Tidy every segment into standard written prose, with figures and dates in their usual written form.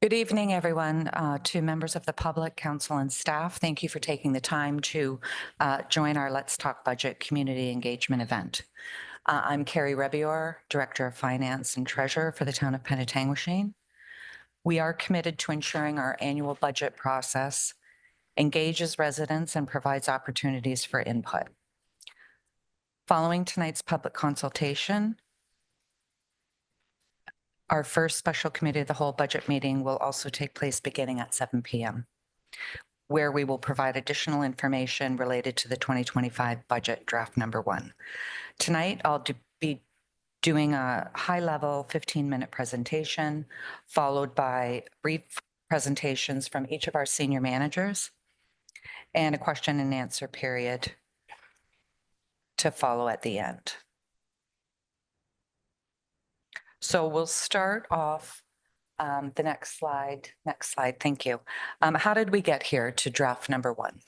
Good evening, everyone. To members of the public, council, and staff, thank you for taking the time to join our Let's Talk Budget community engagement event. I'm Carrie Rebior, Director of Finance and Treasurer for the town of Penetanguishene. We are committed to ensuring our annual budget process engages residents and provides opportunities for input. Following tonight's public consultation, our first special committee of the whole budget meeting will also take place beginning at 7 p.m., where we will provide additional information related to the 2025 budget draft number 1. Tonight, I'll be doing a high-level 15-minute presentation, followed by brief presentations from each of our senior managers and a question and answer period to follow at the end. So we'll start off the next slide. Next slide, thank you. How did we get here to draft number 1?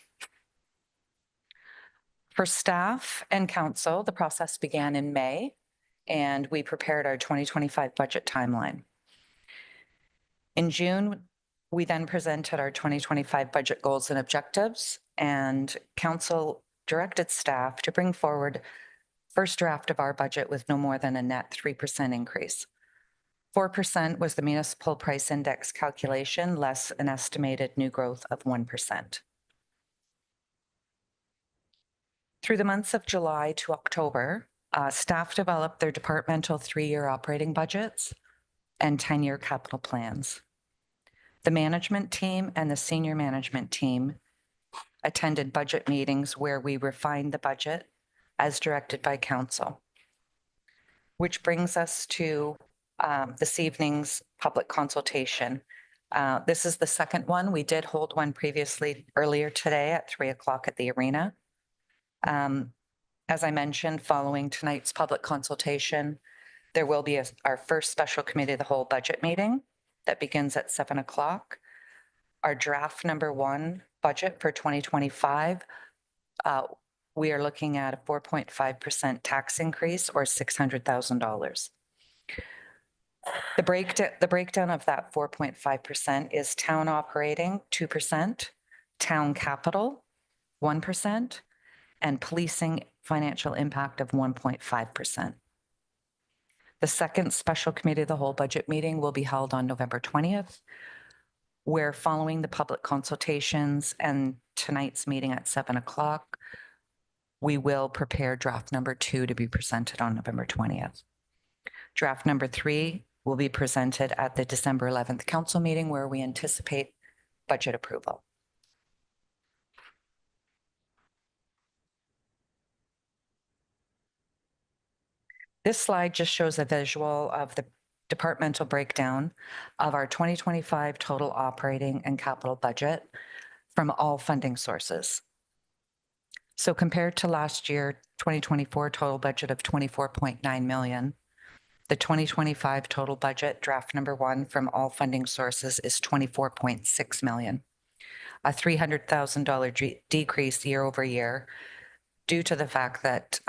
For staff and council, the process began in May, and we prepared our 2025 budget timeline. In June, we then presented our 2025 budget goals and objectives, and council directed staff to bring forward first draft of our budget with no more than a net 3% increase. 4% was the municipal price index calculation, less an estimated new growth of 1%. Through the months of July to October, staff developed their departmental 3-year operating budgets and 10-year capital plans. The management team and the senior management team attended budget meetings where we refined the budget as directed by council, which brings us to this evening's public consultation. This is the second one. We did hold one previously earlier today at 3 o'clock at the arena. As I mentioned, following tonight's public consultation, there will be our first special committee of the whole budget meeting that begins at 7 o'clock. Our draft number 1 budget for 2025, we are looking at a 4.5% tax increase or $600,000. The breakdown of that 4.5% is town operating 2%, town capital 1%, and policing financial impact of 1.5%. The second special committee of the whole budget meeting will be held on November 20th, where following the public consultations and tonight's meeting at 7 o'clock, we will prepare draft number 2 to be presented on November 20th. Draft number 3 will be presented at the December 11th council meeting, where we anticipate budget approval. This slide just shows a visual of the departmental breakdown of our 2025 total operating and capital budget from all funding sources. So compared to last year, 2024 total budget of 24.9 million, the 2025 total budget draft number 1 from all funding sources is 24.6 million, a $300,000 decrease year over year, due to the fact that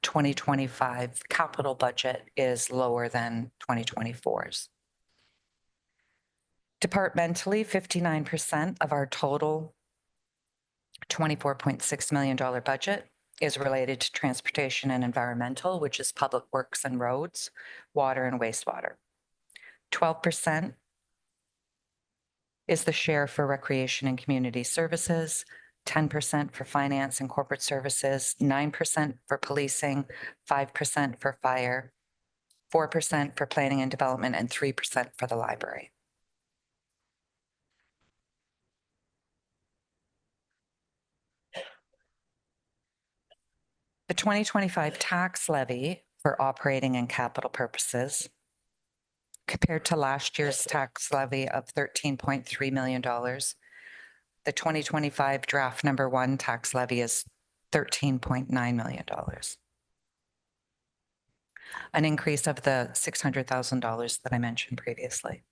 2025 capital budget is lower than 2024's. Departmentally, 59% of our total $24.6 million budget is related to transportation and environmental, which is public works and roads, water and wastewater. 12% is the share for recreation and community services, 10% for finance and corporate services, 9% for policing, 5% for fire, 4% for planning and development, and 3% for the library. The 2025 tax levy for operating and capital purposes, compared to last year's tax levy of $13.3 million, the 2025 draft number 1 tax levy is $13.9 million, an increase of the $600,000 that I mentioned previously.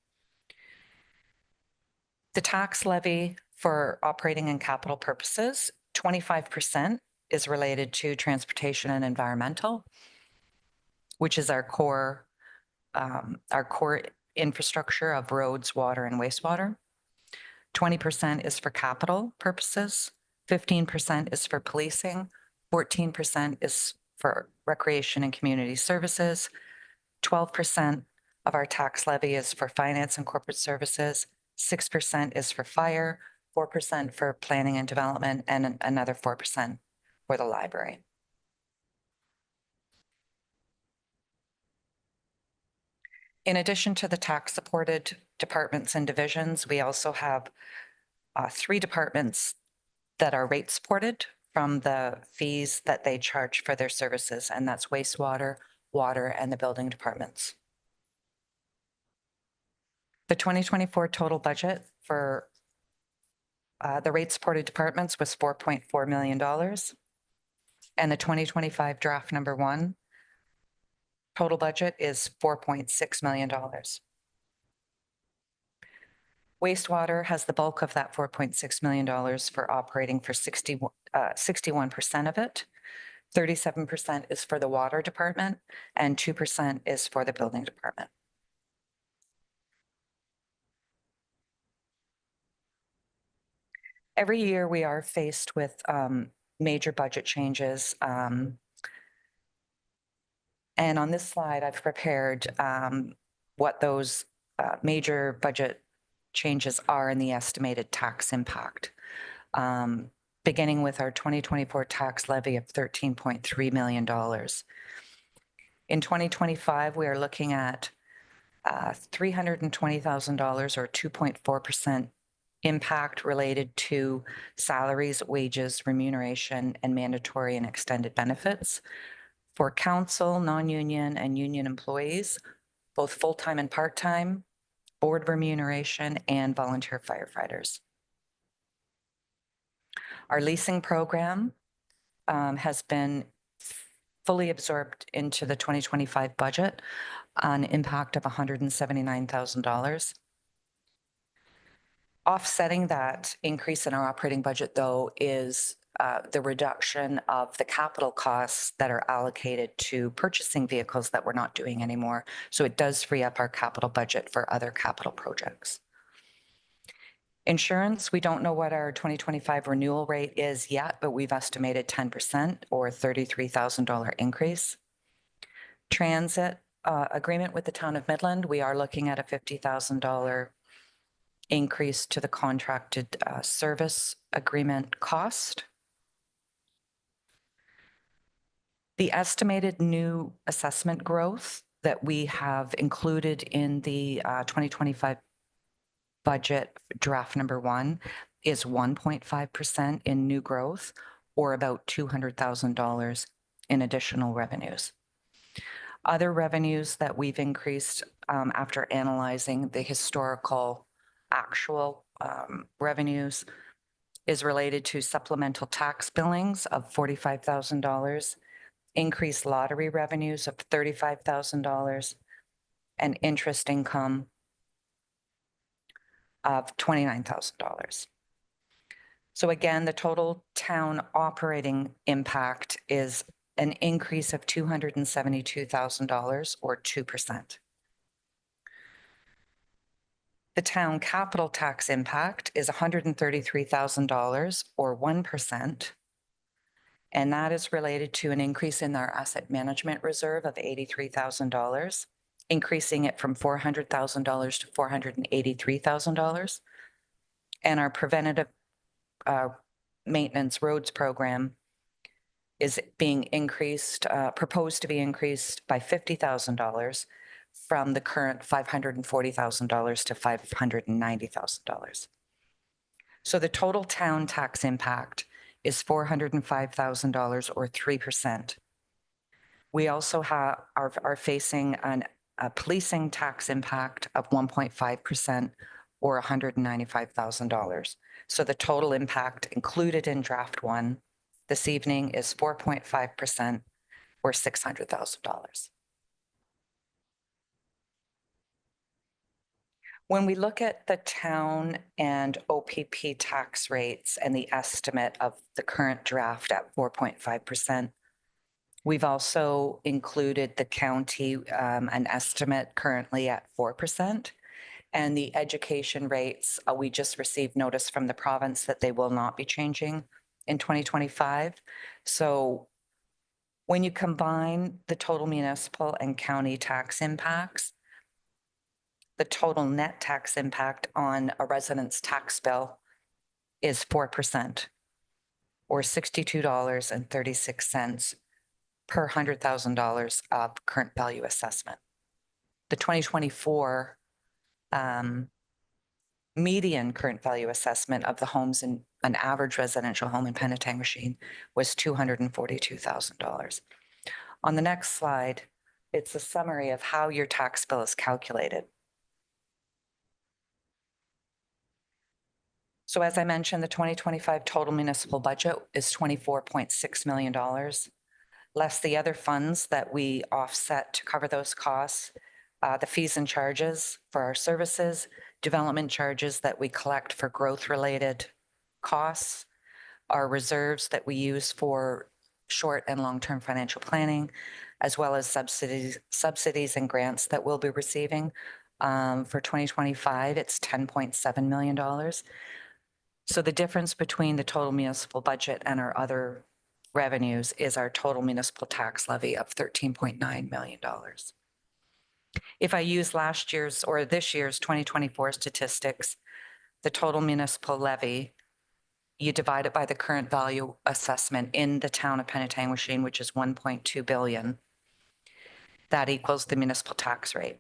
The tax levy for operating and capital purposes, 25% is related to transportation and environmental, which is our core infrastructure of roads, water, and wastewater. 20% is for capital purposes, 15% is for policing, 14% is for recreation and community services, 12% of our tax levy is for finance and corporate services, 6% is for fire, 4% for planning and development, and another 4% for the library. In addition to the tax-supported departments and divisions, we also have 3 departments that are rate supported from the fees that they charge for their services, and that's wastewater, water, and the building departments. The 2024 total budget for the rate supported departments was $4.4 million. And the 2025 draft number 1 total budget is $4.6 million. Wastewater has the bulk of that $4.6 million for operating for 61% of it. 37% is for the water department and 2% is for the building department. Every year we are faced with major budget changes. And on this slide, I've prepared what those major budget changes are and the estimated tax impact. Beginning with our 2024 tax levy of $13.3 million. In 2025, we are looking at $320,000 or 2.4% impact related to salaries, wages, remuneration, and mandatory and extended benefits for council, non-union, and union employees, both full-time and part-time, board remuneration, and volunteer firefighters. Our leasing program has been fully absorbed into the 2025 budget, an impact of $179,000. Offsetting that increase in our operating budget, though, is the reduction of the capital costs that are allocated to purchasing vehicles that we're not doing anymore. So it does free up our capital budget for other capital projects. Insurance, we don't know what our 2025 renewal rate is yet, but we've estimated 10% or $33,000 increase. Transit agreement with the town of Midland, we are looking at a $50,000 increase to the contracted service agreement cost. The estimated new assessment growth that we have included in the 2025 budget draft number 1 is 1.5% in new growth, or about $200,000 in additional revenues. Other revenues that we've increased after analyzing the historical actual revenues is related to supplemental tax billings of $45,000, increased lottery revenues of $35,000, and interest income of $29,000. So again, the total town operating impact is an increase of $272,000 or 2%. The town capital tax impact is $133,000 or 1%. And that is related to an increase in our asset management reserve of $83,000, increasing it from $400,000 to $483,000. And our preventative maintenance roads program is being increased, proposed to be increased by $50,000 from the current $540,000 to $590,000. So the total town tax impact is $405,000 or 3%. We also are facing a policing tax impact of 1.5% or $195,000. So the total impact included in draft 1 this evening is 4.5% or $600,000. When we look at the town and OPP tax rates and the estimate of the current draft at 4.5%, We've also included the county, an estimate currently at 4%. And the education rates, we just received notice from the province that they will not be changing in 2025. So when you combine the total municipal and county tax impacts, the total net tax impact on a resident's tax bill is 4%, or $62.36 per $100,000 of current value assessment. The 2024 median current value assessment of the homes in an average residential home in Penetanguishene was $242,000. On the next slide, it's a summary of how your tax bill is calculated. So as I mentioned, the 2025 total municipal budget is $24.6 million, less the other funds that we offset to cover those costs, the fees and charges for our services, development charges that we collect for growth-related costs, our reserves that we use for short and long-term financial planning, as well as subsidies and grants that we'll be receiving. For 2025, it's $10.7 million. So the difference between the total municipal budget and our other revenues is our total municipal tax levy of $13.9 million. If I use last year's or this year's 2024 statistics, the total municipal levy, you divide it by the current value assessment in the town of Penetanguishene, which is 1.2 billion. That equals the municipal tax rate.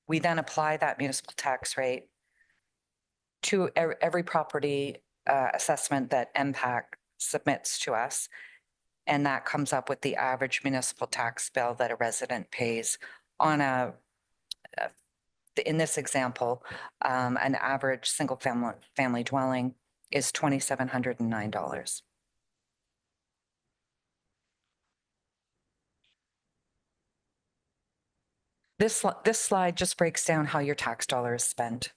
We then apply that municipal tax rate to every property assessment that MPAC submits to us. And that comes up with the average municipal tax bill that a resident pays on in this example, an average single family dwelling is $2,709. This slide just breaks down how your tax dollar is spent.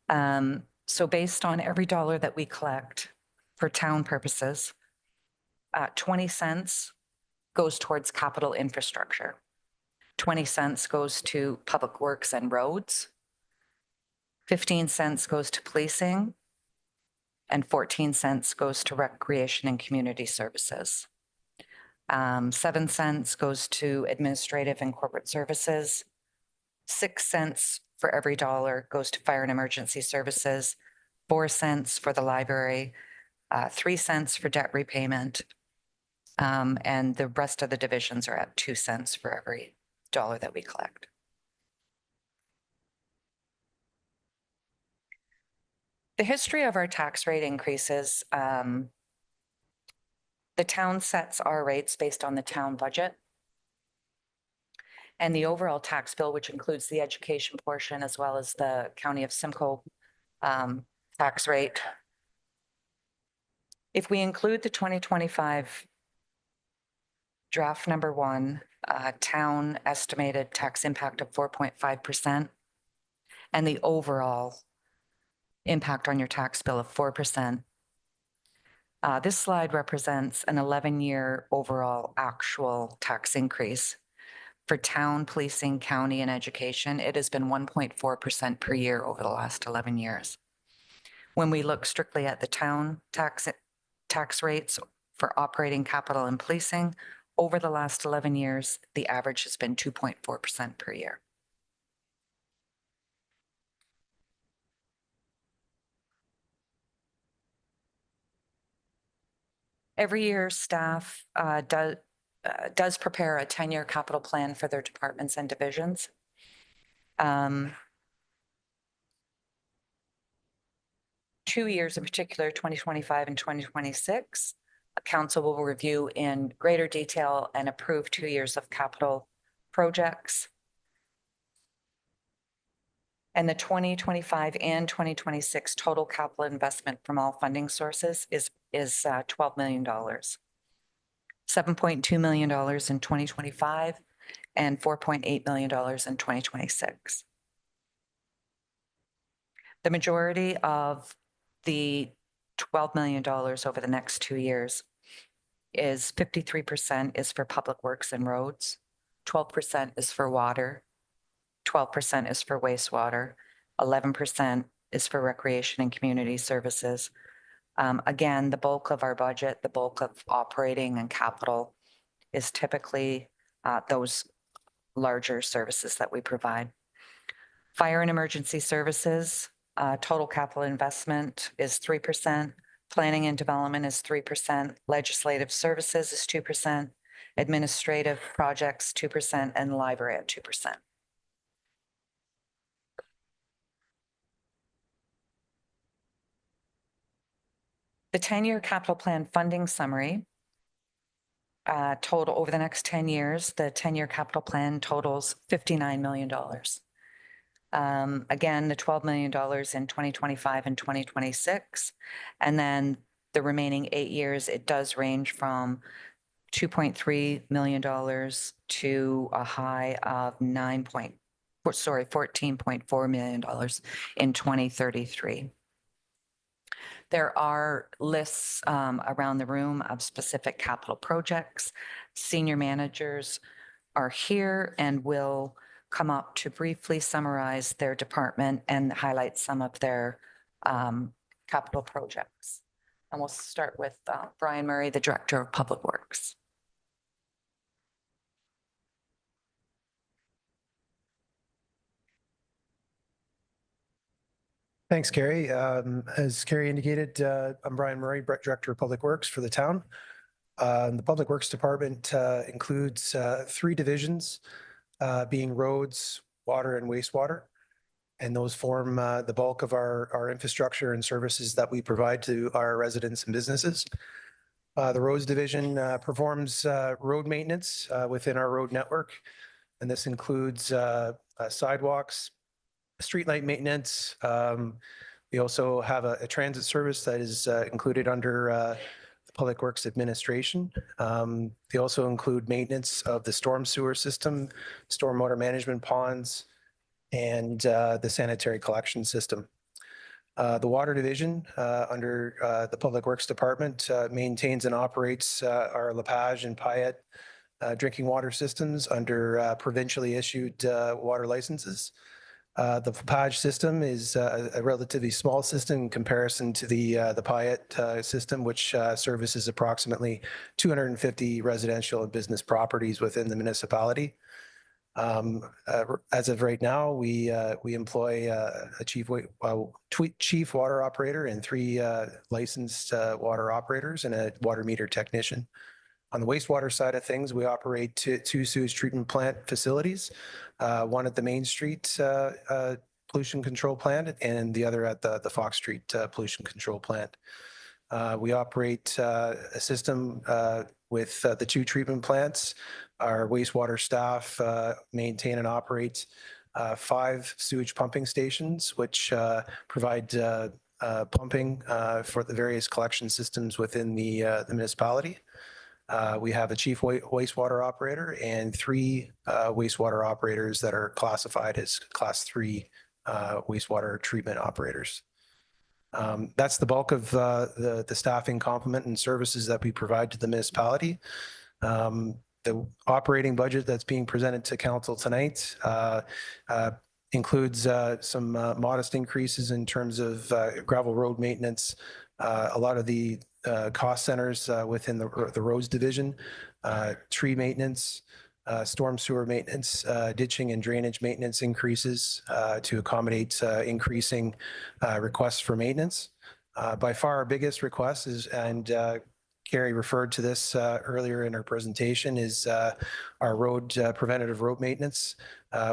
So based on every dollar that we collect for town purposes, 20 cents goes towards capital infrastructure. 20 cents goes to public works and roads. 15 cents goes to policing. And 14 cents goes to recreation and community services. 7 cents goes to administrative and corporate services. 6 cents for every dollar goes to fire and emergency services. 4 cents for the library. 3 cents for debt repayment. And the rest of the divisions are at 2 cents for every dollar that we collect. The history of our tax rate increases, the town sets our rates based on the town budget. And the overall tax bill, which includes the education portion as well as the County of Simcoe tax rate. If we include the 2025 draft number 1, town estimated tax impact of 4.5%, and the overall impact on your tax bill of 4%. This slide represents an 11-year overall actual tax increase. For town, policing, county, and education, it has been 1.4% per year over the last 11 years. When we look strictly at the town tax rates for operating capital and policing, over the last 11 years, the average has been 2.4% per year. Every year, staff does prepare a 10-year capital plan for their departments and divisions. 2 years in particular, 2025 and 2026, council will review in greater detail and approve 2 years of capital projects. And the 2025 and 2026 total capital investment from all funding sources is $12 million. $7.2 million in 2025 and $4.8 million in 2026. The majority of the $12 million over the next 2 years is 53% is for public works and roads, 12% is for water, 12% is for wastewater, 11% is for recreation and community services. Again, the bulk of our budget, the bulk of operating and capital is typically those larger services that we provide. Fire and emergency services, total capital investment is 3%. Planning and development is 3%. Legislative services is 2%. Administrative projects, 2%, and library at 2%. The 10-year capital plan funding summary total over the next 10 years, the 10-year capital plan totals $59 million. Again, the $12 million in 2025 and 2026. And then the remaining 8 years, it does range from $2.3 million to a high of $14.4 million in 2033. There are lists around the room of specific capital projects. Senior managers are here and will come up to briefly summarize their department and highlight some of their capital projects. And we'll start with Brian Murray, the Director of Public Works. Thanks, Carrie. As Carrie indicated, I'm Brian Murray, Director of Public Works for the town. The Public Works Department includes 3 divisions, being roads, water, and wastewater. And those form the bulk of our infrastructure and services that we provide to our residents and businesses. The roads division performs road maintenance within our road network. And this includes sidewalks, streetlight maintenance. We also have a transit service that is included under the Public Works Administration. They also include maintenance of the storm sewer system, stormwater management ponds, and the sanitary collection system. The water division under the Public Works Department maintains and operates our Lepage and Payette drinking water systems under provincially issued water licenses. The Lepage system is a relatively small system in comparison to the Payette system, which services approximately 250 residential and business properties within the municipality. As of right now, we employ a chief water operator and 3 licensed water operators and a water meter technician. On the wastewater side of things, we operate 2 sewage treatment plant facilities, one at the Main Street pollution control plant and the other at the Fox Street pollution control plant. We operate a system with the 2 treatment plants. Our wastewater staff maintain and operate 5 sewage pumping stations, which provide pumping for the various collection systems within the municipality. We have a chief wastewater operator and 3 wastewater operators that are classified as Class 3 wastewater treatment operators. That's the bulk of the staffing complement and services that we provide to the municipality. The operating budget that's being presented to council tonight includes some modest increases in terms of gravel road maintenance. A lot of the cost centers within the roads division, tree maintenance, storm sewer maintenance, ditching and drainage maintenance increases to accommodate increasing requests for maintenance. By far our biggest request is, and Carrie referred to this earlier in her presentation, is our preventative road maintenance,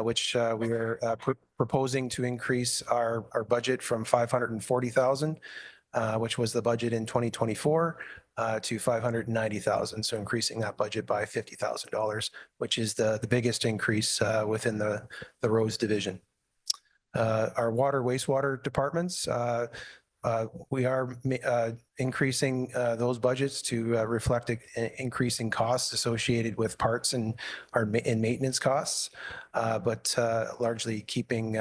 which we are proposing to increase our budget from $540,000, which was the budget in 2024, to $590,000. So increasing that budget by $50,000, which is the biggest increase within the roads division. Our water wastewater departments, we are increasing those budgets to reflect increasing costs associated with parts and maintenance costs, but largely keeping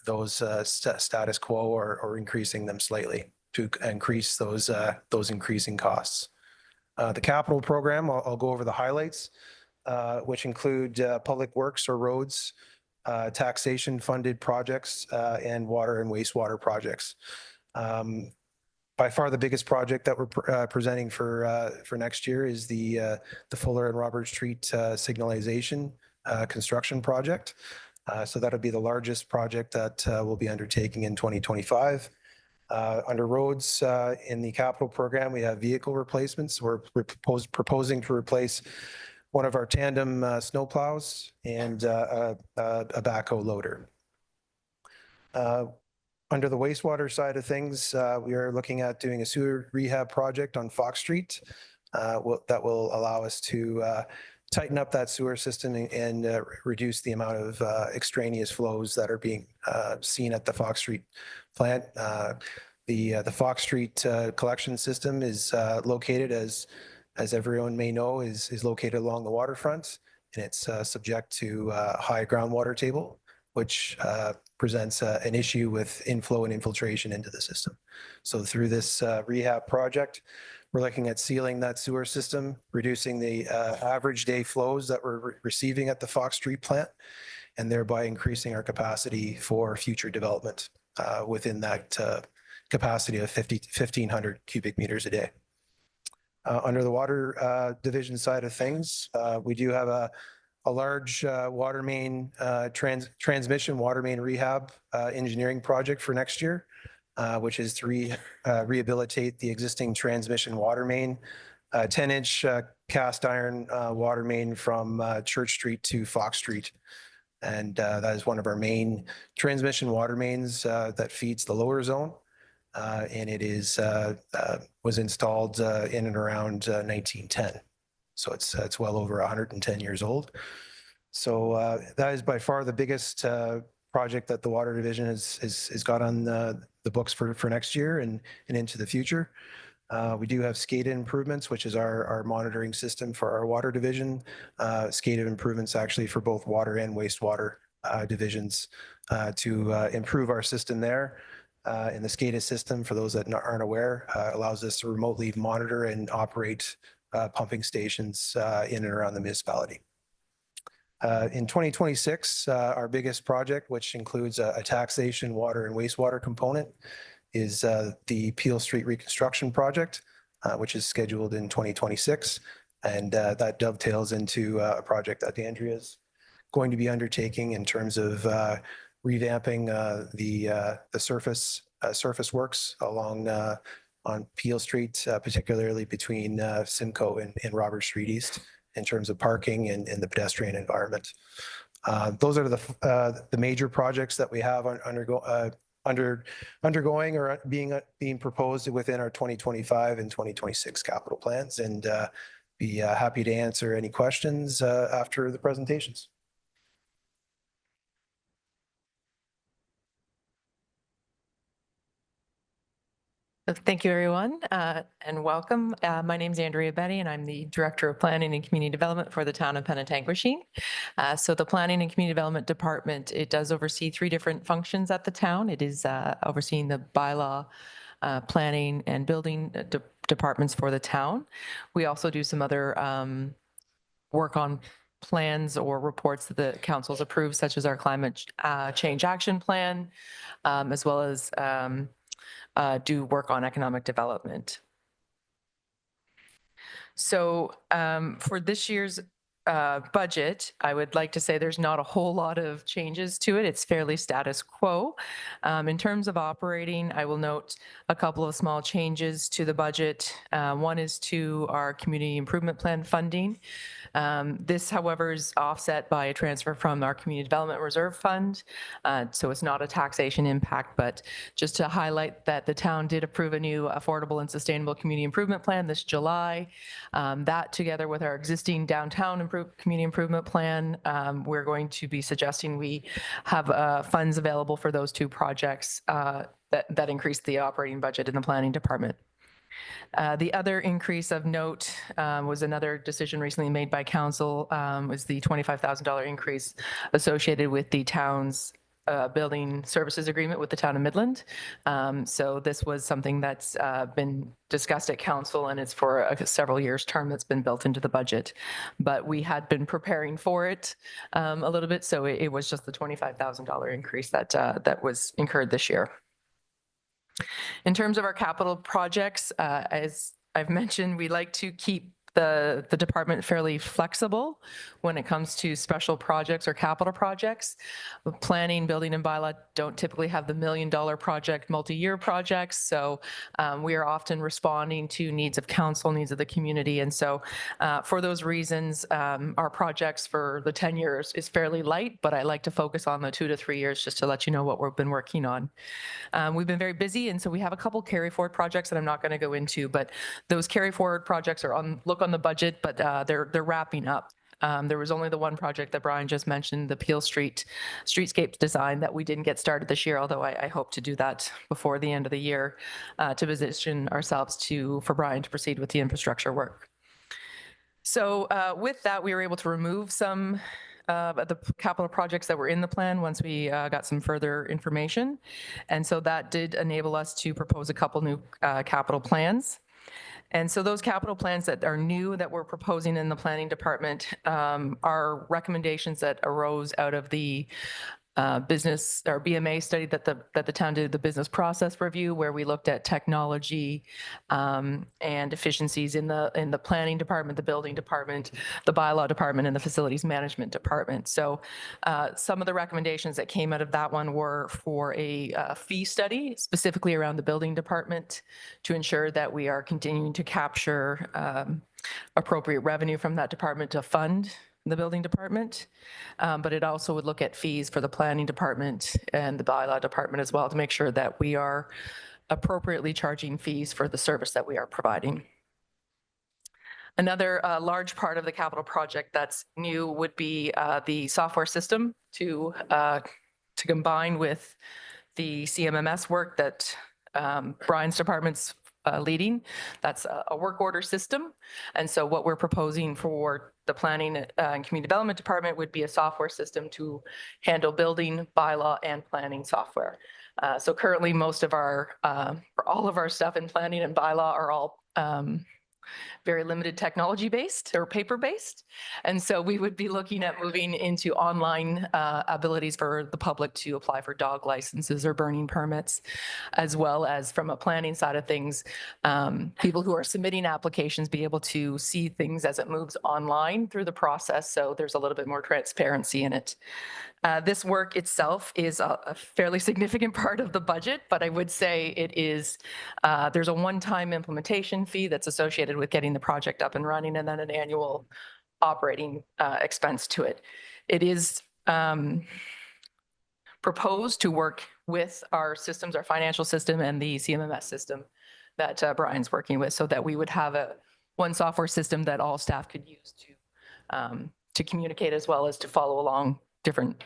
those status quo or increasing them slightly to increase those increasing costs. The capital program, I'll go over the highlights, which include public works or roads, taxation funded projects, and water and wastewater projects. By far the biggest project that we're presenting for next year is the Fuller and Robert Street signalization construction project. So that'll be the largest project that we'll be undertaking in 2025. Under roads in the capital program, we have vehicle replacements. We're proposing to replace one of our tandem snow plows and a backhoe loader. Under the wastewater side of things, we are looking at doing a sewer rehab project on Fox Street that will allow us to tighten up that sewer system and reduce the amount of extraneous flows that are being seen at the Fox Street plant. The Fox Street collection system is located, as everyone may know, is located along the waterfront, and it's subject to high groundwater table, which presents an issue with inflow and infiltration into the system. So through this rehab project, we're looking at sealing that sewer system, reducing the average day flows that we're receiving at the Fox Street plant, and thereby increasing our capacity for future development within that capacity of 1,500 cubic meters a day. Under the water division side of things, we do have a large water main transmission water main rehab engineering project for next year, which is to rehabilitate the existing transmission water main, 10-inch cast iron water main from Church Street to Fox Street. And that is one of our main transmission water mains that feeds the lower zone. And it was installed in and around 1910. So it's well over 110 years old. So that is by far the biggest project that the water division has got on the books for next year and into the future. We do have SCADA improvements, which is our monitoring system for our water division. SCADA improvements actually for both water and wastewater divisions to improve our system there. And the SCADA system, for those that aren't aware, allows us to remotely monitor and operate pumping stations in and around the municipality. In 2026, our biggest project, which includes a taxation, water and wastewater component, is the Peel Street reconstruction project, which is scheduled in 2026. And that dovetails into a project that Andrea is going to be undertaking in terms of revamping the surface works along on Peel Street, particularly between Simcoe and Robert Street East, in terms of parking and the pedestrian environment. Those are the major projects that we have undergoing or being proposed within our 2025 and 2026 capital plans, and be happy to answer any questions after the presentations. Thank you, everyone, and welcome. My name is Andrea Betty, and I'm the Director of Planning and Community Development for the town of Penetanguishene. So the Planning and Community Development Department, it does oversee 3 different functions at the town. It is overseeing the bylaw, planning, and building departments for the town. We also do some other work on plans or reports that the council's approved, such as our climate change action plan, as well as do work on economic development. So for this year's budget, I would like to say there's not a whole lot of changes to it. It's fairly status quo. In terms of operating, I will note a couple of small changes to the budget. One is to our community improvement plan funding. This, however, is offset by a transfer from our Community Development Reserve Fund. So it's not a taxation impact, but just to highlight that the town did approve a new affordable and sustainable community improvement plan this July. That, together with our existing downtown community improvement plan, we're going to be suggesting we have funds available for those 2 projects that increase the operating budget in the planning department. The other increase of note was another decision recently made by council, was the $25,000 increase associated with the town's building services agreement with the town of Midland. So this was something that's been discussed at council, and it's for a several years term that's been built into the budget. But we had been preparing for it a little bit, so it was just the $25,000 increase that that was incurred this year. In terms of our capital projects, as I've mentioned, we like to keep the department fairly flexible when it comes to special projects or capital projects. Planning, building, and bylaw don't typically have the $1 million project, multi-year projects. So we are often responding to needs of council, needs of the community. And so for those reasons, our projects for the 10 years is fairly light, but I like to focus on the 2 to 3 years just to let you know what we've been working on. We've been very busy, and so we have a couple carry forward projects that I'm not going to go into, but those carry forward projects are on the budget, but they're wrapping up. There was only the one project that Brian just mentioned, the Peel Street streetscape design, that we didn't get started this year, although I hope to do that before the end of the year to position ourselves for Brian to proceed with the infrastructure work. So with that, we were able to remove some the capital projects that were in the plan once we got some further information. And so that did enable us to propose a couple new capital plans. And so those capital plans that are new that we're proposing in the planning department are recommendations that arose out of the business or BMA study that the town did, the business process review, where we looked at technology and efficiencies in the planning department, the building department, the bylaw department, and the facilities management department. So some of the recommendations that came out of that one were for a fee study specifically around the building department to ensure that we are continuing to capture appropriate revenue from that department to fund the building department, but it also would look at fees for the planning department and the bylaw department as well to make sure that we are appropriately charging fees for the service that we are providing. Another large part of the capital project that's new would be the software system to combine with the CMMS work that Brian's department's leading. That's a work order system. And so what we're proposing for the planning and community development department would be a software system to handle building, bylaw, and planning software. So currently most of our, for all of our stuff in planning and bylaw are all very limited technology based or paper based. And so we would be looking at moving into online abilities for the public to apply for dog licenses or burning permits, as well as from a planning side of things, people who are submitting applications be able to see things as it moves online through the process. So there's a little bit more transparency in it. This work itself is a fairly significant part of the budget, but I would say it is, there's a one-time implementation fee that's associated with getting the project up and running, and then an annual operating expense to it. It is proposed to work with our systems, our financial system and the CMMS system that Brian's working with, so that we would have one software system that all staff could use to communicate as well as to follow along different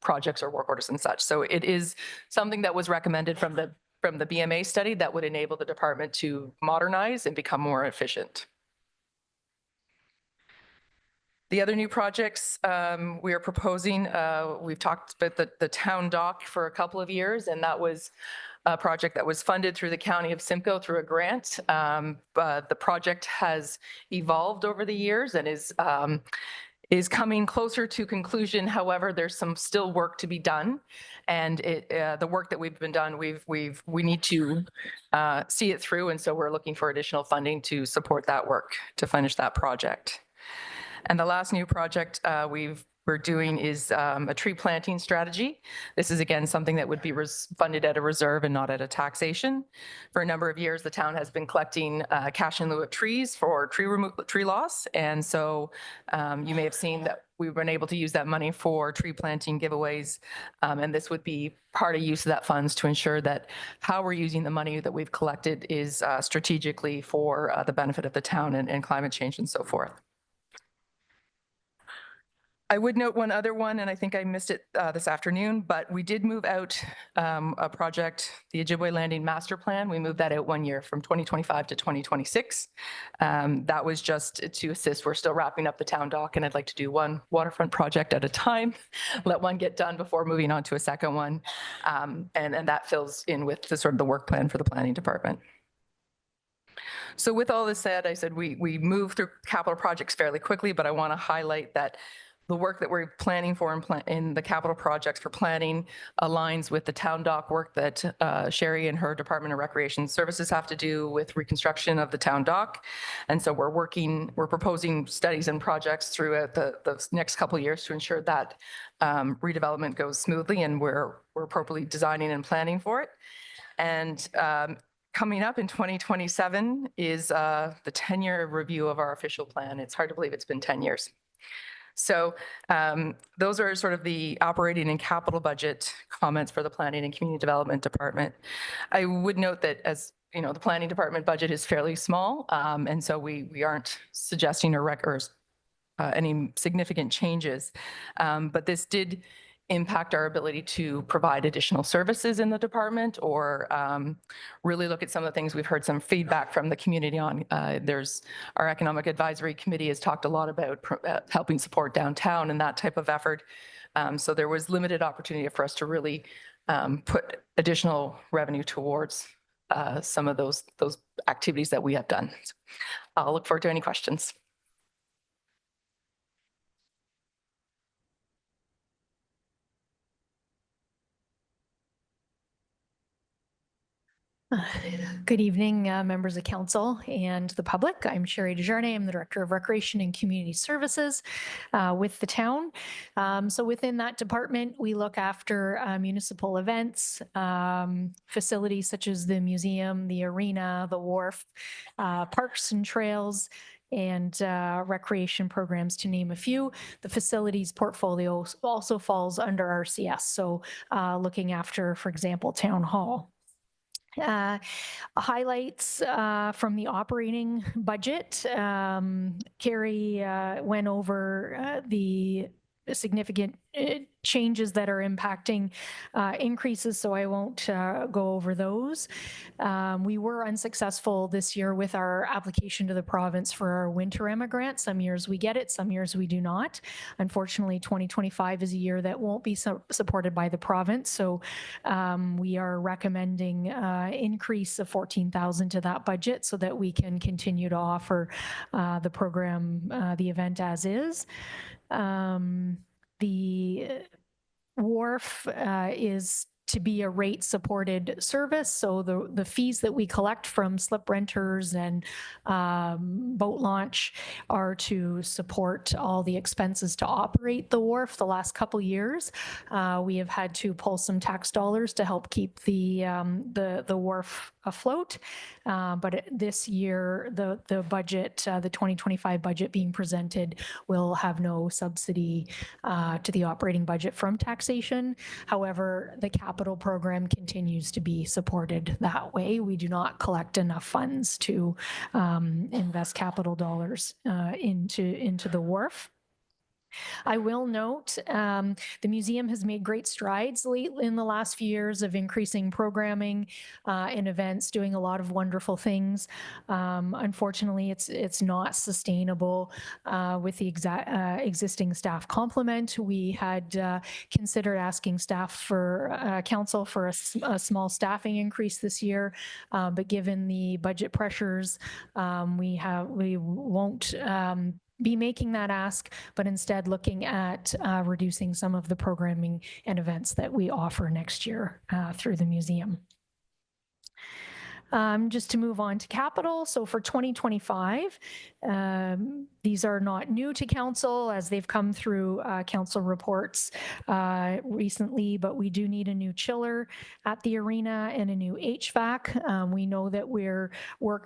projects or work orders and such. So it is something that was recommended from the BMA study that would enable the department to modernize and become more efficient. The other new projects we are proposing, we've talked about the town dock for a couple of years, and that was a project that was funded through the County of Simcoe through a grant. But the project has evolved over the years and is coming closer to conclusion. However, there's some still work to be done, and the work that we've been done, we need to see it through, and so we're looking for additional funding to support that work to finish that project. And the last new project we're doing is a tree planting strategy. This is again something that would be funded at a reserve and not at a taxation. For a number of years, the town has been collecting cash in lieu of trees for tree loss, and so you may have seen that we've been able to use that money for tree planting giveaways, and this would be part of use of that funds to ensure that how we're using the money that we've collected is strategically for the benefit of the town and climate change and so forth. I would note one other one, and I think I missed it this afternoon, but we did move out a project, the Ojibwe Landing Master Plan. We moved that out 1 year from 2025 to 2026. That was just to assist. We're still wrapping up the town dock, and I'd like to do one waterfront project at a time, let one get done before moving on to a second one. And that fills in with the sort of the work plan for the planning department. So with all this said, I said we move through capital projects fairly quickly, but I want to highlight that the work that we're planning for in the capital projects for planning aligns with the town dock work that Sherry and her Department of Recreation Services have to do with reconstruction of the town dock. And so we're proposing studies and projects throughout the next couple of years to ensure that redevelopment goes smoothly, and we're appropriately designing and planning for it. And coming up in 2027 is the 10-year review of our official plan. It's hard to believe it's been 10 years. So those are sort of the operating and capital budget comments for the Planning and Community Development Department. I would note that, as you know, the Planning Department budget is fairly small, and so we aren't suggesting any significant changes. But this did impact our ability to provide additional services in the department, or really look at some of the things we've heard some feedback from the community on. Our Economic Advisory Committee has talked a lot about helping support downtown and that type of effort. So there was limited opportunity for us to really put additional revenue towards some of those activities that we have done. So I'll look forward to any questions. Good evening, members of council and the public. I'm Sherry Desjardins. I'm the Director of Recreation and Community Services with the town. So within that department, we look after municipal events, facilities such as the museum, the arena, the wharf, parks and trails, and recreation programs, to name a few. The facilities portfolio also falls under RCS. So looking after, for example, town hall. Highlights from the operating budget. Carrie went over the significant changes that are impacting increases, so I won't go over those. We were unsuccessful this year with our application to the province for our winter EMA grant. Some years we get it, some years we do not. Unfortunately, 2025 is a year that won't be supported by the province, so we are recommending increase of 14,000 to that budget so that we can continue to offer the program, the event as is. The wharf is to be a rate supported service. So the fees that we collect from slip renters and boat launch are to support all the expenses to operate the wharf. The last couple years, we have had to pull some tax dollars to help keep the wharf afloat. But this year, the budget, the 2025 budget being presented will have no subsidy to the operating budget from taxation. However, the capital program continues to be supported that way. We do not collect enough funds to invest capital dollars into the wharf. I will note the museum has made great strides in the last few years of increasing programming and events, doing a lot of wonderful things. Unfortunately, it's not sustainable with the existing staff complement. We had considered asking staff for council for a small staffing increase this year, but given the budget pressures, we won't be making that ask, but instead looking at reducing some of the programming and events that we offer next year through the museum. Just to move on to capital. So for 2025, these are not new to council as they've come through council reports recently, but we do need a new chiller at the arena and a new HVAC. We know that we're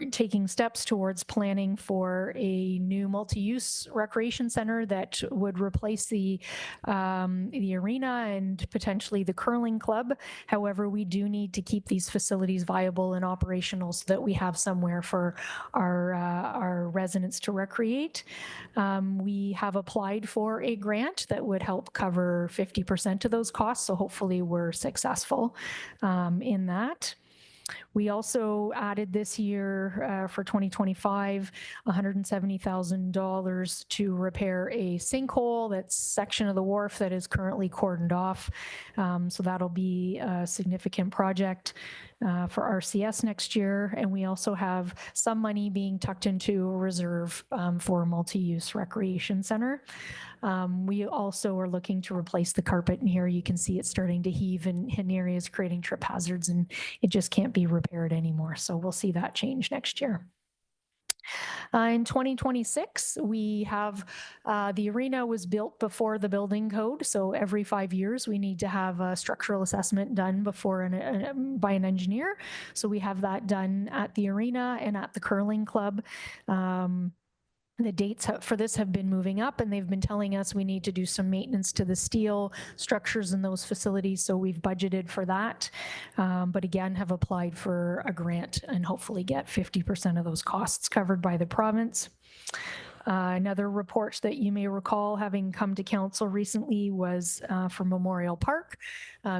taking steps towards planning for a new multi-use recreation center that would replace the arena and potentially the curling club. However, we do need to keep these facilities viable and operational so that we have somewhere for our residents to recreate. We have applied for a grant that would help cover 50% of those costs, so hopefully we're successful in that. We also added this year for 2025, $170,000 to repair a sinkhole, that's section of the wharf that is currently cordoned off. So that'll be a significant project for RCS next year. And we also have some money being tucked into a reserve for a multi-use recreation center. We also are looking to replace the carpet, and here you can see it's starting to heave in areas, creating trip hazards, and it just can't be repaired anymore. So we'll see that change next year. In 2026, we have the arena was built before the building code. So every 5 years, we need to have a structural assessment done before by an engineer. So we have that done at the arena and at the curling club. The dates for this have been moving up, and they've been telling us we need to do some maintenance to the steel structures in those facilities. So we've budgeted for that, but again, have applied for a grant and hopefully get 50% of those costs covered by the province. Another report that you may recall having come to council recently was for Memorial Park.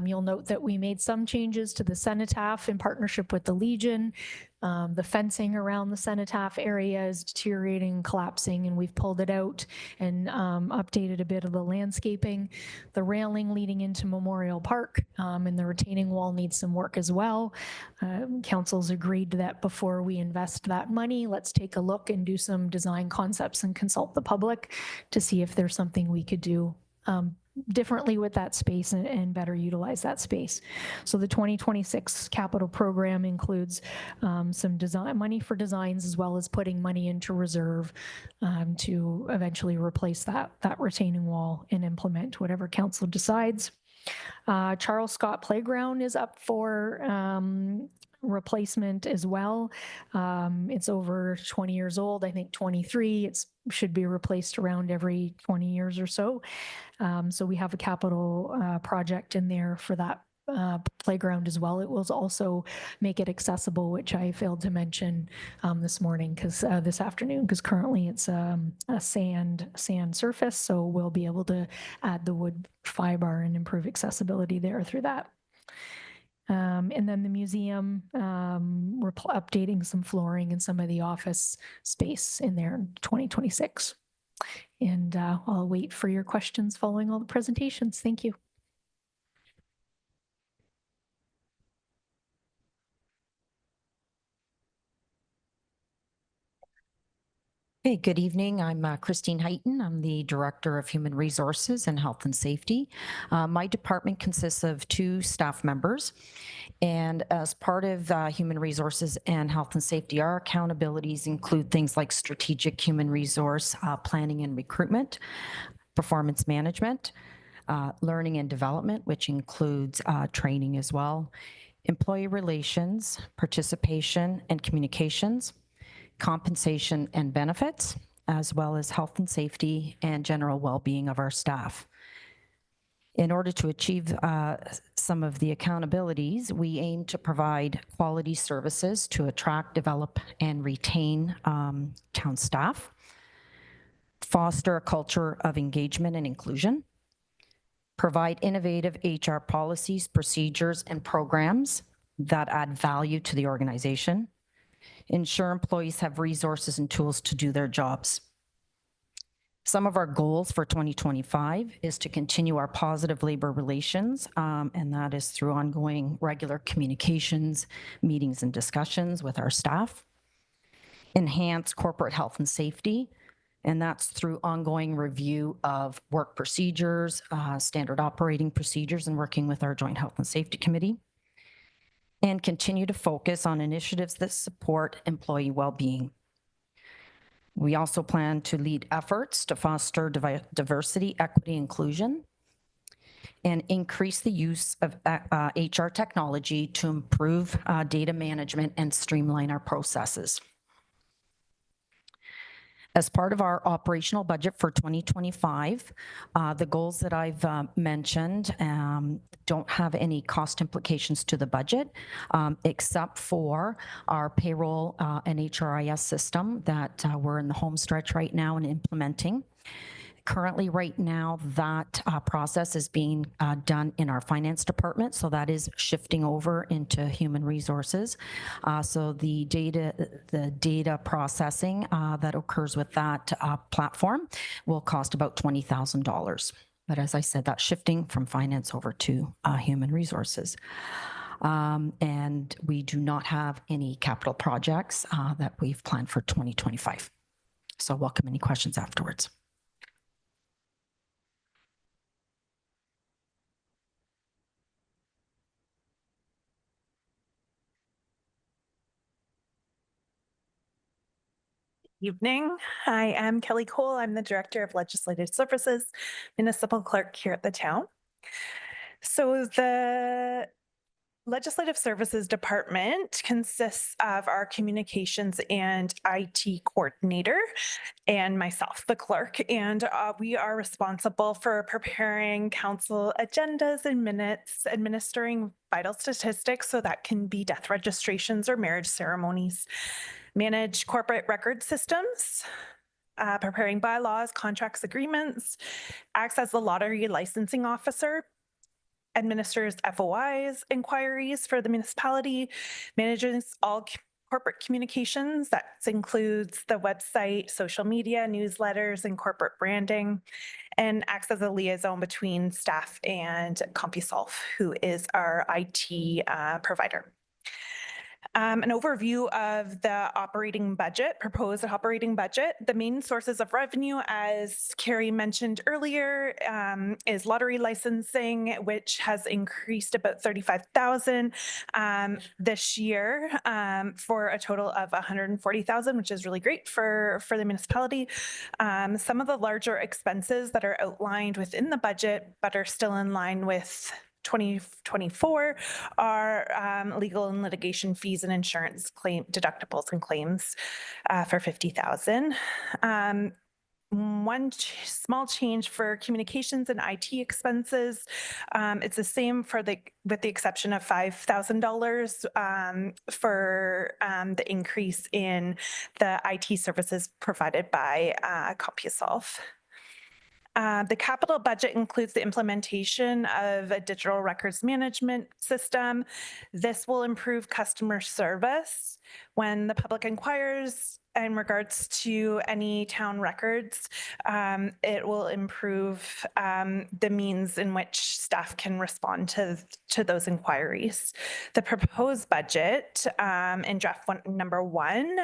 You'll note that we made some changes to the cenotaph in partnership with the Legion. The fencing around the cenotaph area is deteriorating, collapsing, and we've pulled it out and updated a bit of the landscaping. The railing leading into Memorial Park and the retaining wall needs some work as well. Council's agreed that before we invest that money, let's take a look and do some design concepts and consult the public to see if there's something we could do differently with that space and better utilize that space. So the 2026 capital program includes some design money for designs, as well as putting money into reserve to eventually replace that retaining wall and implement whatever council decides. Charles Scott Playground is up for replacement as well. It's over 20 years old, I think 23. It should be replaced around every 20 years or so. So we have a capital project in there for that playground as well. It will also make it accessible, which I failed to mention this morning, this afternoon, because currently it's a sand surface. So we'll be able to add the wood fiber and improve accessibility there through that. And then the museum, we're updating some flooring and some of the office space in there in 2026. And I'll wait for your questions following all the presentations. Thank you. Hey, good evening. I'm Christine Heighton. I'm the Director of Human Resources and Health and Safety. My department consists of 2 staff members. And as part of Human Resources and Health and Safety, our accountabilities include things like strategic human resource planning and recruitment, performance management, learning and development, which includes training as well, employee relations, participation and communications, compensation and benefits, as well as health and safety and general well-being of our staff. In order to achieve some of the accountabilities, we aim to provide quality services to attract, develop, and retain town staff, foster a culture of engagement and inclusion, provide innovative HR policies, procedures, and programs that add value to the organization, ensure employees have resources and tools to do their jobs. Some of our goals for 2025 is to continue our positive labor relations, and that is through ongoing regular communications, meetings, and discussions with our staff. Enhance corporate health and safety, and that's through ongoing review of work procedures, standard operating procedures, and working with our Joint Health and Safety Committee. And continue to focus on initiatives that support employee well-being. We also plan to lead efforts to foster diversity, equity, inclusion, and increase the use of HR technology to improve data management and streamline our processes. As part of our operational budget for 2025, the goals that I've mentioned don't have any cost implications to the budget, except for our payroll and HRIS system that we're in the home stretch right now and implementing. Currently, right now, that process is being done in our finance department, so that is shifting over into human resources. So the data processing that occurs with that platform will cost about $20,000. But as I said, that's shifting from finance over to human resources. And we do not have any capital projects that we've planned for 2025. So welcome any questions afterwards. Evening. I am Kelly Cole. I'm the Director of Legislative Services, Municipal Clerk here at the town. So the Legislative Services Department consists of our communications and IT coordinator and myself, the clerk, and we are responsible for preparing council agendas and minutes, administering vital statistics, so that can be death registrations or marriage ceremonies, manage corporate record systems, preparing bylaws, contracts, agreements, acts as the lottery licensing officer, administers FOIs, inquiries for the municipality, manages all corporate communications. That includes the website, social media, newsletters, and corporate branding, and acts as a liaison between staff and CompuSolve, who is our IT provider. An overview of the operating budget, proposed operating budget. The main sources of revenue, as Carrie mentioned earlier, is lottery licensing, which has increased about 35,000 this year for a total of 140,000, which is really great for the municipality. Some of the larger expenses that are outlined within the budget, but are still in line with 2024 are legal and litigation fees and insurance claim deductibles and claims for 50,000. One small change for communications and IT expenses. It's the same for with the exception of $5,000 for the increase in the IT services provided by CompuSolve. The capital budget includes the implementation of a digital records management system. This will improve customer service when the public inquires in regards to any town records. It will improve the means in which staff can respond to those inquiries. The proposed budget in draft number one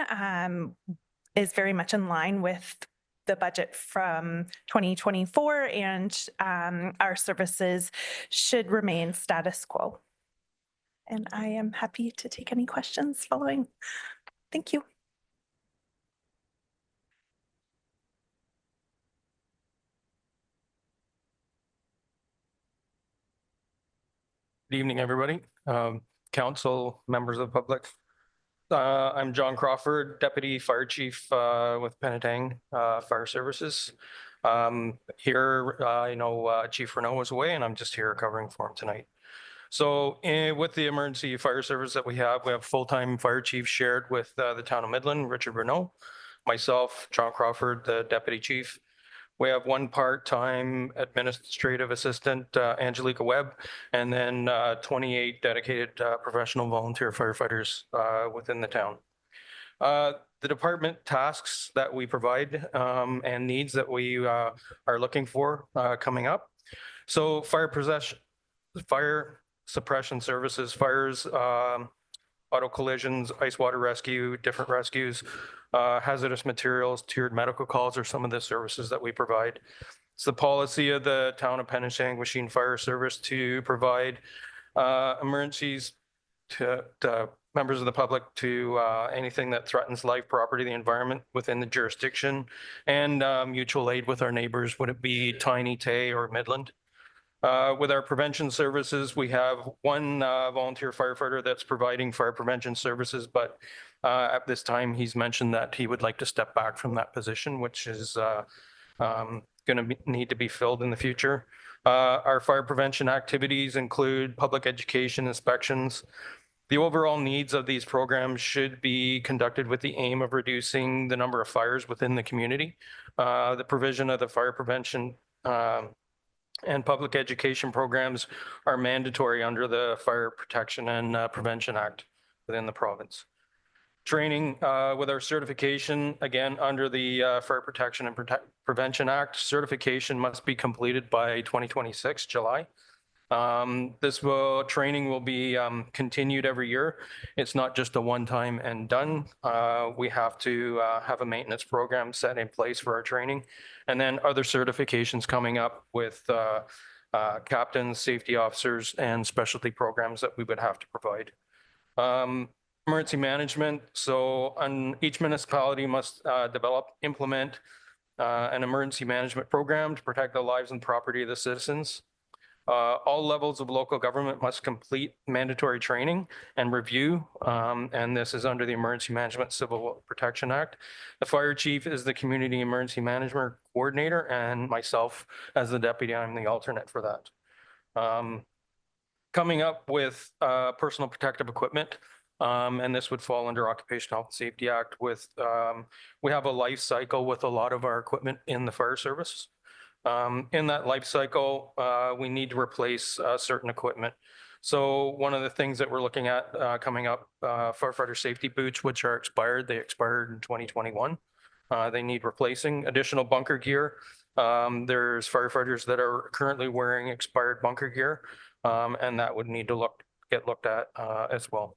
is very much in line with the budget from 2024, and our services should remain status quo. And I am happy to take any questions following. Thank you. Good evening, everybody. Council, members of the public. I'm John Crawford, Deputy Fire Chief with Penetang Fire Services. Here, I know Chief Renault was away, and I'm just here covering for him tonight. So with the emergency fire service that we have full-time fire chief shared with the town of Midland, Richard Renault, myself, John Crawford, the Deputy Chief. We have one part-time administrative assistant, Angelica Webb, and then 28 dedicated professional volunteer firefighters within the town. The department tasks that we provide and needs that we are looking for coming up. So fire suppression services, fires, auto collisions, ice water rescue, different rescues, hazardous materials, tiered medical calls are some of the services that we provide. It's the policy of the town of Penetang Machine Fire Service to provide emergencies to members of the public to anything that threatens life, property, the environment within the jurisdiction, and mutual aid with our neighbors, would it be Tiny, Tay, or Midland. With our prevention services, we have one volunteer firefighter that's providing fire prevention services, but at this time, he's mentioned that he would like to step back from that position, which is going to need to be filled in the future. Our fire prevention activities include public education inspections. The overall needs of these programs should be conducted with the aim of reducing the number of fires within the community. The provision of the fire prevention and public education programs are mandatory under the Fire Protection and Prevention Act within the province. Training with our certification, again, under the Fire Protection and Prevention Act, certification must be completed by 2026, July. Training will be continued every year. It's not just a one-time and done. We have to have a maintenance program set in place for our training, and then other certifications coming up with captains, safety officers, and specialty programs that we would have to provide. Emergency management. So each municipality must develop, implement an emergency management program to protect the lives and property of the citizens. All levels of local government must complete mandatory training and review, and this is under the Emergency Management Civil Protection Act. The fire chief is the community emergency management coordinator, and myself as the deputy, I'm the alternate for that. Coming up with personal protective equipment, and this would fall under Occupational Health and Safety Act. With we have a life cycle with a lot of our equipment in the fire service. In that life cycle, we need to replace certain equipment. So one of the things that we're looking at coming up, firefighter safety boots, which are expired. They expired in 2021. They need replacing. Additional bunker gear. There's firefighters that are currently wearing expired bunker gear, and that would need to get looked at as well.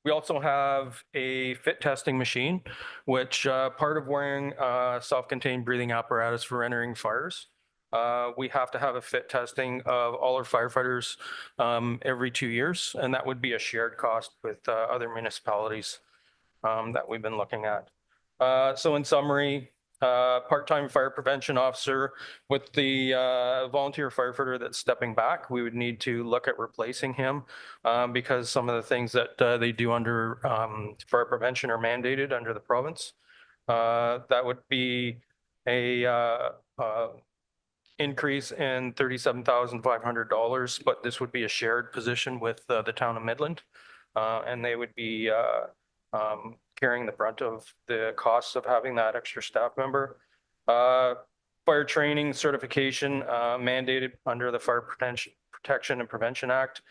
We also have a fit testing machine, which part of wearing self-contained breathing apparatus for entering fires. We have to have a fit testing of all our firefighters every 2 years, and that would be a shared cost with other municipalities that we've been looking at. So in summary, part-time fire prevention officer with the volunteer firefighter that's stepping back, we would need to look at replacing him because some of the things that they do under fire prevention are mandated under the province. That would be a increase in $37,500, but this would be a shared position with the town of Midland, and they would be carrying the brunt of the costs of having that extra staff member. Fire training certification mandated under the Fire Protection and Prevention Act.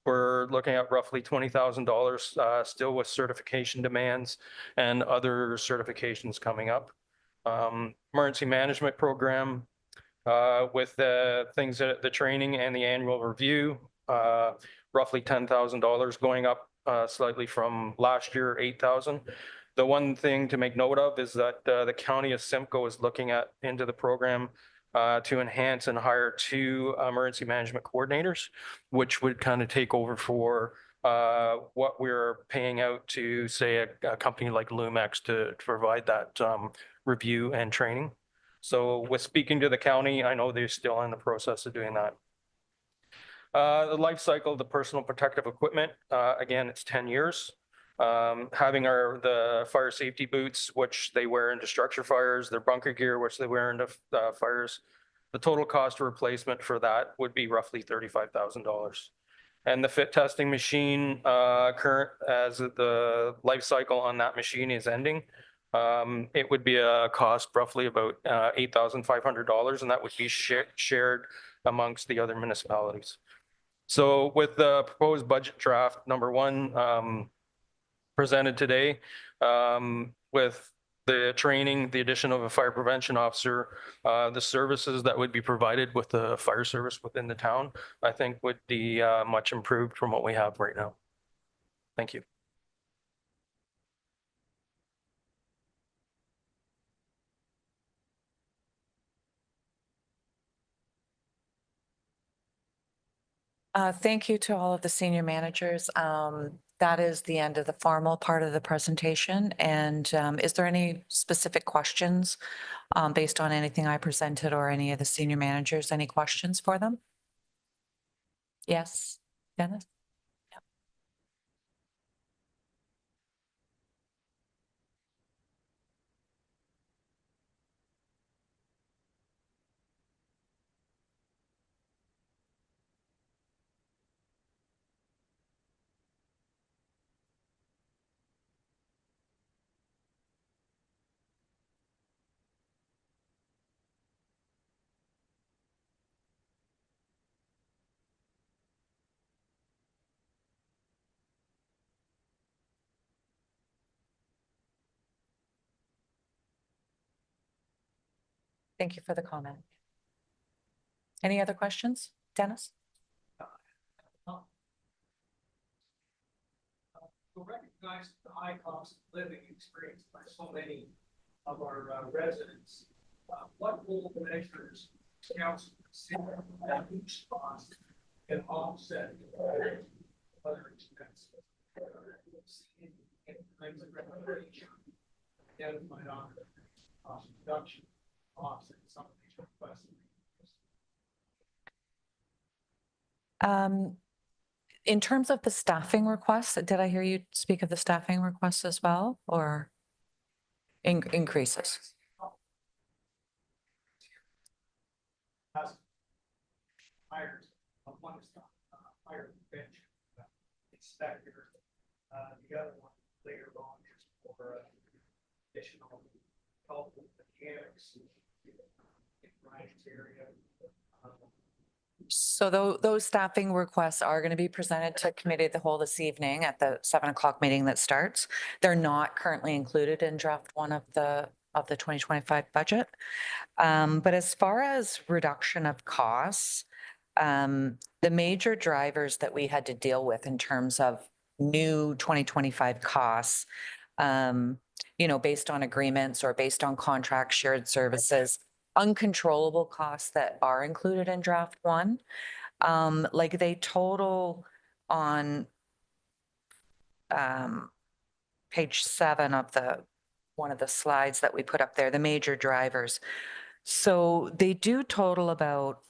We're looking at roughly $20,000 still with certification demands and other certifications coming up. Emergency management program with the things that the training and the annual review, roughly $10,000 going up slightly from last year, 8,000. The one thing to make note of is that the county of Simcoe is looking into the program to enhance and hire 2 emergency management coordinators, which would kind of take over for what we're paying out to, say, a company like Lumex to provide that review and training. So with speaking to the county, I know they're still in the process of doing that. The life cycle of the personal protective equipment, again, it's 10 years. Having the fire safety boots, which they wear into structure fires, their bunker gear, which they wear into fires. The total cost of replacement for that would be roughly $35,000. And the fit testing machine, current as the life cycle on that machine is ending, it would be a cost roughly about $8,500, and that would be shared amongst the other municipalities. So with the proposed budget draft number 1 presented today, with the training, the addition of a fire prevention officer, the services that would be provided with the fire service within the town, I think would be much improved from what we have right now. Thank you. Thank you to all of the senior managers that is the end of the formal part of the presentation. And is there any specific questions based on anything I presented or any of the senior managers? Any questions for them? Yes, Dennis? Thank you for the comment. Any other questions? Dennis? To recognize the high cost of living experienced by so many of our residents, what will the measures council consider that each cost can offset other expenses? In kinds of recreation, identified on cost reduction, offset some of these requests. In terms of the staffing requests, did I hear you speak of the staffing requests as well, or increases? Hires, one is higher bench inspector, the other one later on is for additional help with mechanics in Ryan's area. So those staffing requests are going to be presented to committee of the whole this evening at the 7 o'clock meeting that starts. They're not currently included in draft one of the 2025 budget. But as far as reduction of costs, the major drivers that we had to deal with in terms of new 2025 costs, based on agreements or based on contract shared services, uncontrollable costs that are included in draft one, like they total on page 7 of one of the slides that we put up there, the major drivers. So they do total about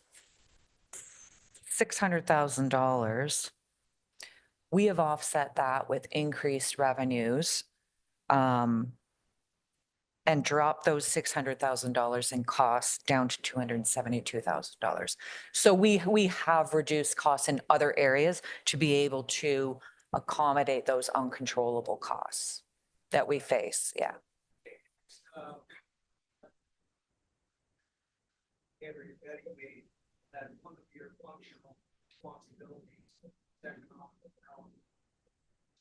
$600,000. We have offset that with increased revenues and drop those $600,000 in costs down to $272,000. So we have reduced costs in other areas to be able to accommodate those uncontrollable costs that we face. Yeah. Every made that one of your functional responsibilities is economic development.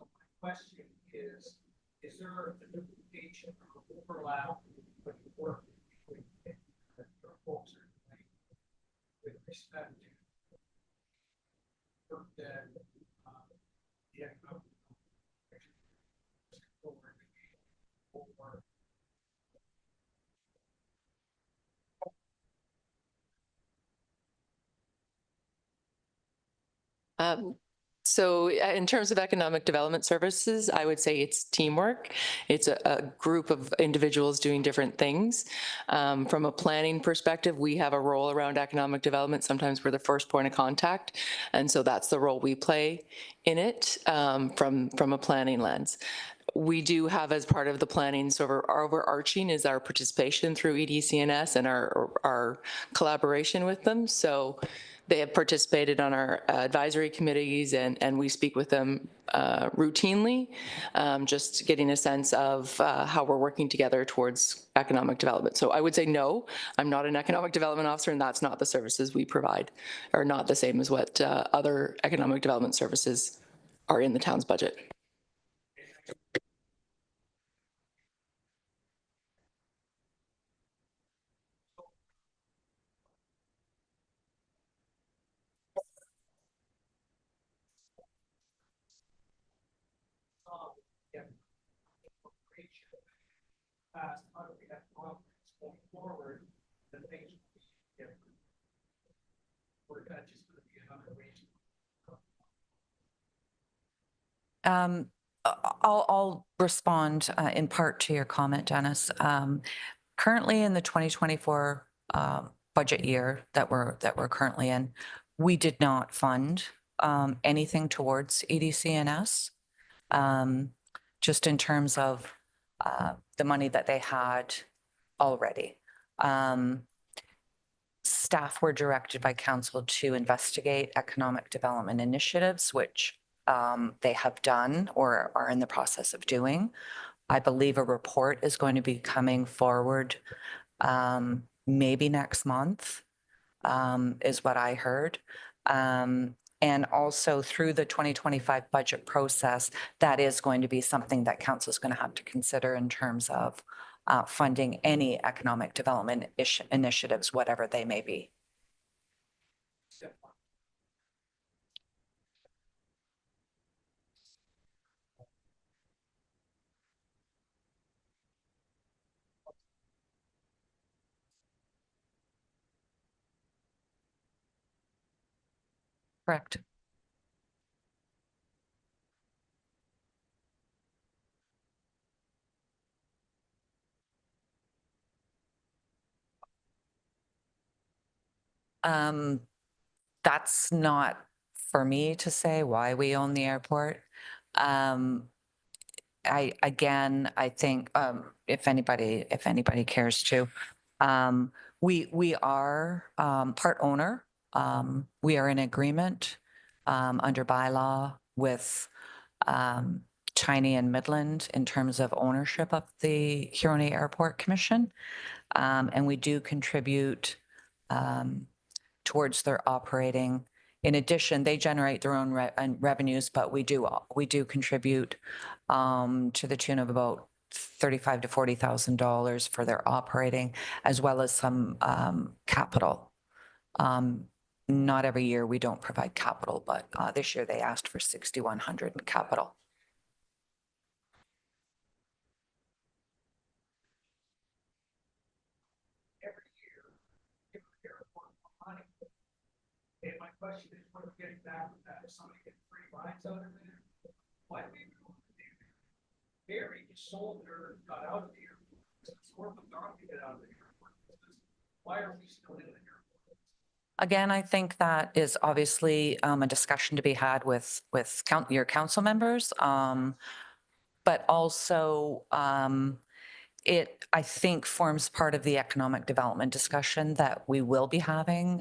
So my question is there a duplication or overlap with the work between your folks are doing with respect to work that the economic or So in terms of economic development services, I would say it's teamwork. It's a group of individuals doing different things. From a planning perspective, we have a role around economic development. Sometimes we're the first point of contact. And so that's the role we play in it from a planning lens. We do have as part of the planning, so our overarching is our participation through EDCNS and our collaboration with them. So they have participated on our advisory committees and we speak with them routinely, just getting a sense of how we're working together towards economic development. So I would say no, I'm not an economic development officer and that's not the services we provide, or not the same as what other economic development services are in the town's budget. how do we have confidence going forward that things will be different? We're not just going to be another region. I'll respond in part to your comment, Dennis. Currently in the 2024 budget year that we're currently in, we did not fund anything towards EDCNS, just in terms of the money that they had already. Staff were directed by council to investigate economic development initiatives, which they have done or are in the process of doing. I believe a report is going to be coming forward maybe next month, is what I heard. And also through the 2025 budget process, that is going to be something that council is going to have to consider in terms of funding any economic development initiatives, whatever they may be. Correct. That's not for me to say why we own the airport. I think if anybody cares to, we are part owner. We are in agreement under bylaw with Chinese and Midland in terms of ownership of the Huroney Airport Commission. And we do contribute towards their operating. In addition, they generate their own revenues, but we do contribute to the tune of about $35,000 to $40,000 for their operating, as well as some capital. Not every year we don't provide capital, but this year they asked for $6,100 in capital. Every year, give the airport more money. And my question is, what are we getting back with that? If somebody gets free rides out of there, why do we do it? Barry sold her, got out of the airport. It's worth a darn to get out of the airport. Why are we still in the airport? Again, I think that is obviously a discussion to be had with your council members. But also it, I think, forms part of the economic development discussion that we will be having.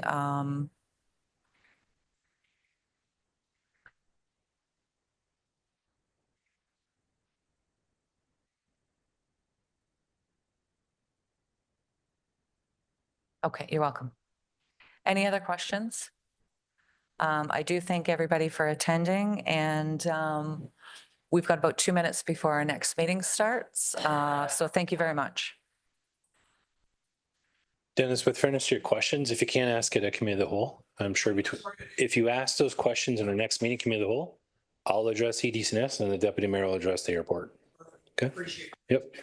Okay, you're welcome. Any other questions? I do thank everybody for attending, and we've got about 2 minutes before our next meeting starts. So thank you very much. Dennis, with fairness to your questions, if you can't ask it at committee of the whole, I'm sure if you ask those questions in our next meeting, committee of the whole, I'll address EDCNS and the deputy mayor will address the airport. Okay. Appreciate it. Yep.